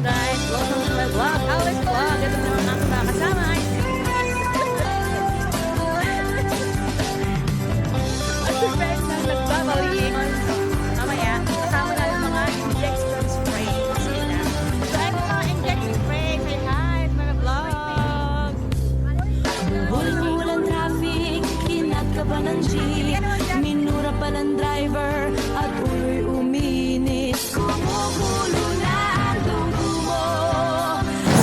guys, welcome to my vlog, Alice Vlog. Ito naman ang aking kasama ay si Fred na nagbabalik. Mamaya, kasama na yung mga injection spray. So, ito mga injection spray. Say hi to my vlog. Hul-hulang traffic, kinat ka ba ng jeep? Minura pa ng driver at ulo'y uminis. Kumukulo na ang dugo mo.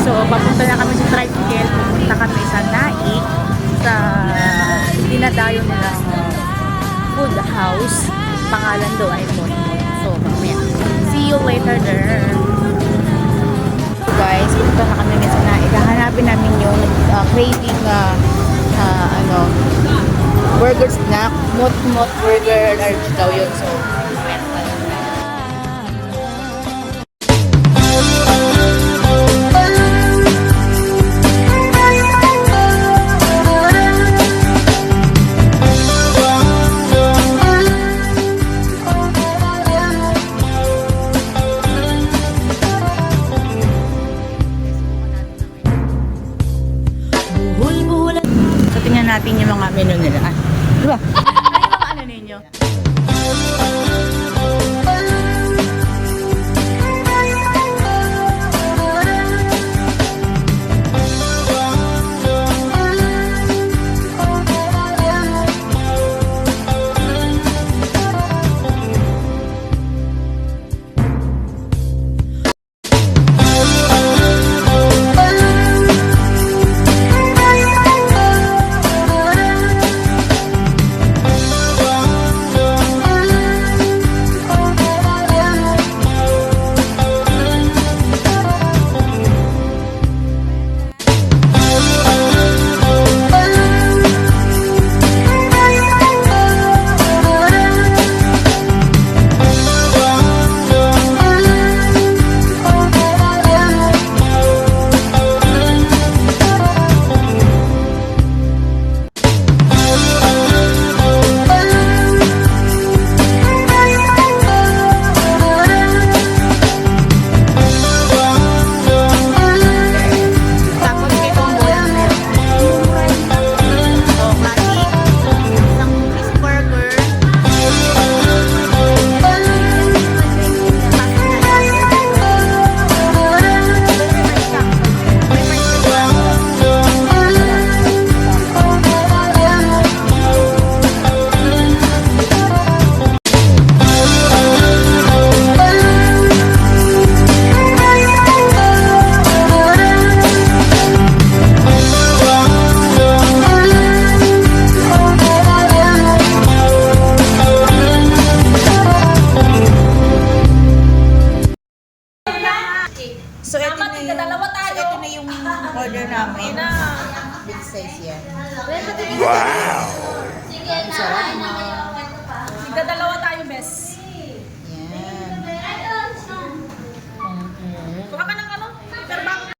So, papunta na kami sa tricycle. Pupunta kami sa Naik, sa dinadayo nilang food house. Pangalan daw ay Monmon. So, mamaya. See you later there. So guys, pupunta na kami sa Naik. Hahanapin namin yung craving burger snack. Mot-mot burger allergy daw yun. So, mamaya. Natin yung mga menu nila. Diba? Ano yung mga ano ninyo? So, ito na yung order namin. Big size yan. Wow! Sarap na. Nagdadalawa tayo, bes. Yan. Kuha ka ng ano? Perbak.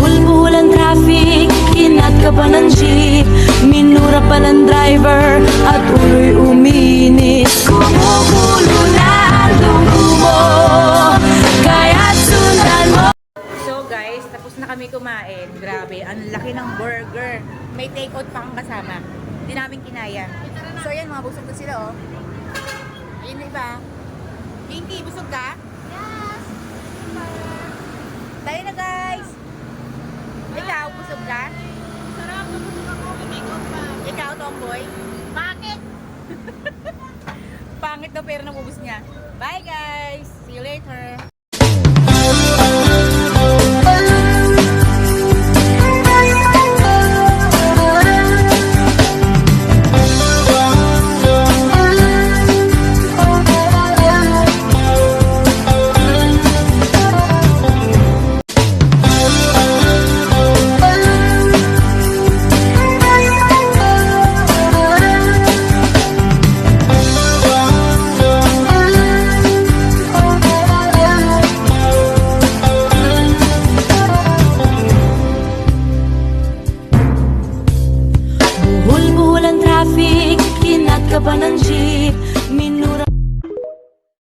Buhul-buhul traffic, kinat ka pa ng jeep. Minura pa ng driver at ulo'y uminis. Kumukulo na ang dugo mo, kaya't sundan mo. So guys, tapos na kami kumain. Grabe, ang laki ng burger. May take-out pa kang kasama. Hindi namin kinaya. So yan, mga busog na sila oh. Ayun na iba. Pinky, busog ka? Yes! Tayo na guys! Ikaw, busog ka? Sarap, nabusog ako. Take-out pa. Ikaw, tomboy? Bakit? Pangit daw pero nabubos niya. Bye guys! See you later! ba ng